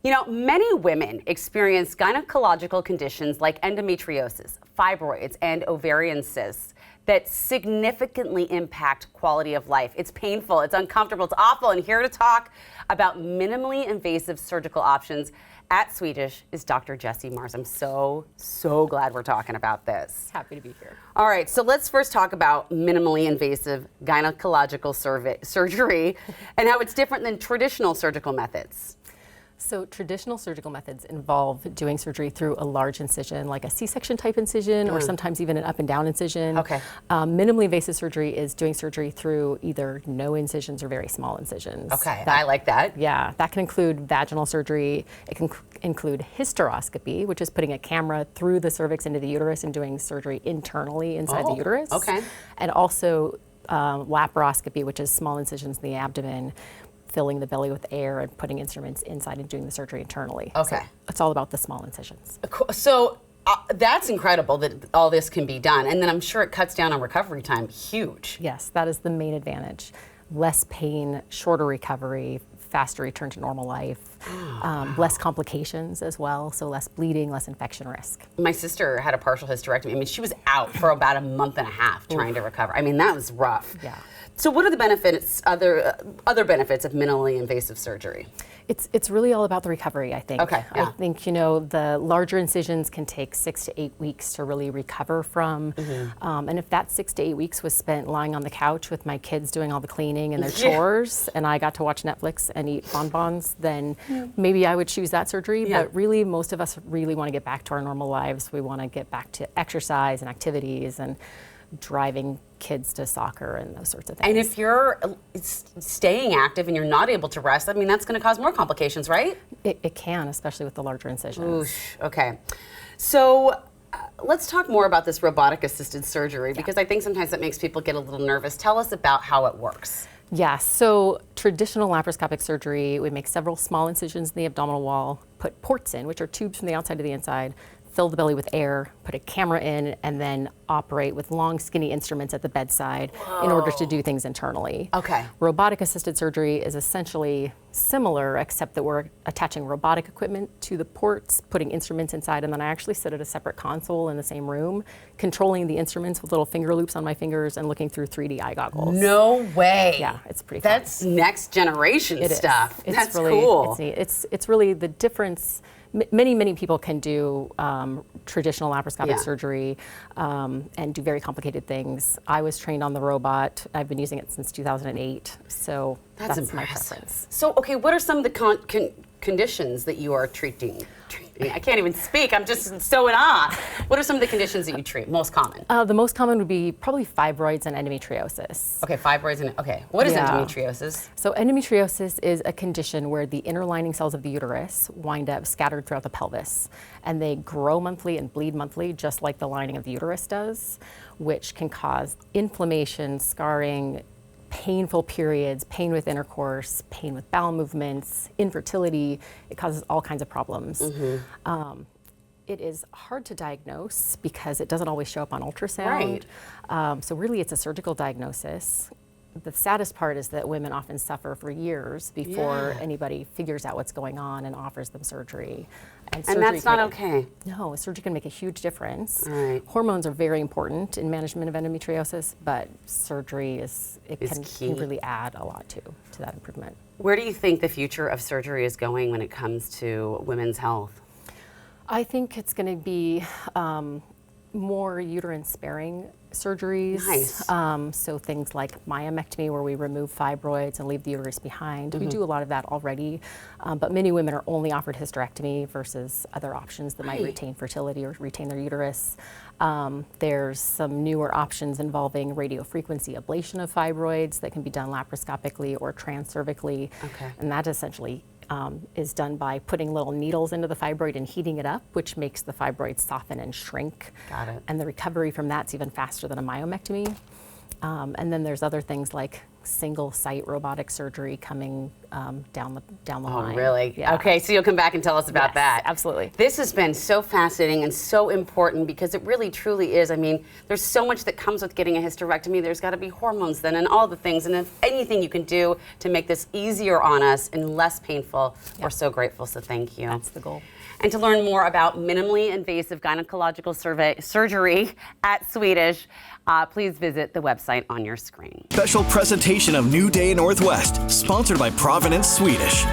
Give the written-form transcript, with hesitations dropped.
You know, many women experience gynecological conditions like endometriosis, fibroids, and ovarian cysts that significantly impact quality of life. It's painful, it's uncomfortable, it's awful, and here to talk about minimally invasive surgical options at Swedish is Dr. Jessie Marrs. I'm so glad we're talking about this. Happy to be here. All right, so let's first talk about minimally invasive gynecological surgery and how it's different than traditional surgical methods. So traditional surgical methods involve doing surgery through a large incision, like a C-section type incision, or sometimes even an up and down incision. Okay. Minimally invasive surgery is doing surgery through either no incisions or very small incisions. Okay, I like that. Yeah, that can include vaginal surgery. It can include hysteroscopy, which is putting a camera through the cervix into the uterus and doing surgery internally inside the uterus. Okay. And also laparoscopy, which is small incisions in the abdomen, filling the belly with air and putting instruments inside and doing the surgery internally. Okay. So it's all about the small incisions. So that's incredible that all this can be done. And then I'm sure it cuts down on recovery time. Huge. Yes, that is the main advantage. Less pain, shorter recovery, faster return to normal life, less complications as well, so less bleeding, less infection risk. My sister had a partial hysterectomy. I mean, she was out for about a month and a half trying to recover. I mean, that was rough. Yeah. So what are the benefits, other benefits of minimally invasive surgery? It's really all about the recovery, I think. Okay, yeah. I think, you know, the larger incisions can take 6 to 8 weeks to really recover from. And if that 6 to 8 weeks was spent lying on the couch with my kids doing all the cleaning and their chores, and I got to watch Netflix and eat bonbons, then maybe I would choose that surgery. Yeah. But really, most of us really want to get back to our normal lives. We want to get back to exercise and activities and driving kids to soccer and those sorts of things. And if you're staying active and you're not able to rest, I mean, that's going to cause more complications, right? It can, especially with the larger incisions. Oosh, okay. So let's talk more about this robotic assisted surgery because I think sometimes that makes people get a little nervous. Tell us about how it works. Yeah, so traditional laparoscopic surgery, we make several small incisions in the abdominal wall, put ports in, which are tubes from the outside to the inside, fill the belly with air, put a camera in, and then operate with long, skinny instruments at the bedside in order to do things internally. Okay. Robotic assisted surgery is essentially similar, except that we're attaching robotic equipment to the ports, putting instruments inside, and then I actually sit at a separate console in the same room, controlling the instruments with little finger loops on my fingers and looking through 3D eye goggles. No way. Yeah, it's pretty fun. That's next generation stuff. That's really, cool. It's neat. It's really the difference. Many people can do traditional laparoscopic surgery and do very complicated things. I was trained on the robot. I've been using it since 2008, so that's my preference. So, okay, what are some of the conditions that you are treating? I can't even speak. I'm just so in awe. What are some of the conditions that you treat? Most common? The most common would be probably fibroids and endometriosis. Okay, fibroids and what is endometriosis? So endometriosis is a condition where the inner lining cells of the uterus wind up scattered throughout the pelvis, and they grow monthly and bleed monthly, just like the lining of the uterus does, which can cause inflammation, scarring, painful periods, pain with intercourse, pain with bowel movements, infertility. It causes all kinds of problems. It is hard to diagnose because it doesn't always show up on ultrasound. Right. So really it's a surgical diagnosis. The saddest part is that women often suffer for years before anybody figures out what's going on and offers them surgery. And that's not okay. No, surgery can make a huge difference. Right. Hormones are very important in management of endometriosis, but surgery can really add a lot to that improvement. Where do you think the future of surgery is going when it comes to women's health? I think it's going to be more uterine sparing surgeries. Nice. So things like myomectomy, where we remove fibroids and leave the uterus behind. We do a lot of that already, but many women are only offered hysterectomy versus other options that might retain fertility or retain their uterus. There's some newer options involving radiofrequency ablation of fibroids that can be done laparoscopically or transcervically, and that essentially is done by putting little needles into the fibroid and heating it up, which makes the fibroid soften and shrink. Got it. And the recovery from that's even faster than a myomectomy. And then there's other things like single site robotic surgery coming down the line. Oh, really? Yeah. Okay, so you'll come back and tell us about Yes, that. absolutely. This has been so fascinating and so important because it really truly is. I mean, there's so much that comes with getting a hysterectomy. There's got to be hormones then and all the things. And if anything you can do to make this easier on us and less painful, we're so grateful. So thank you. That's the goal. And to learn more about minimally invasive gynecological surgery at Swedish, please visit the website on your screen. Special presentation of New Day Northwest, sponsored by Providence Swedish.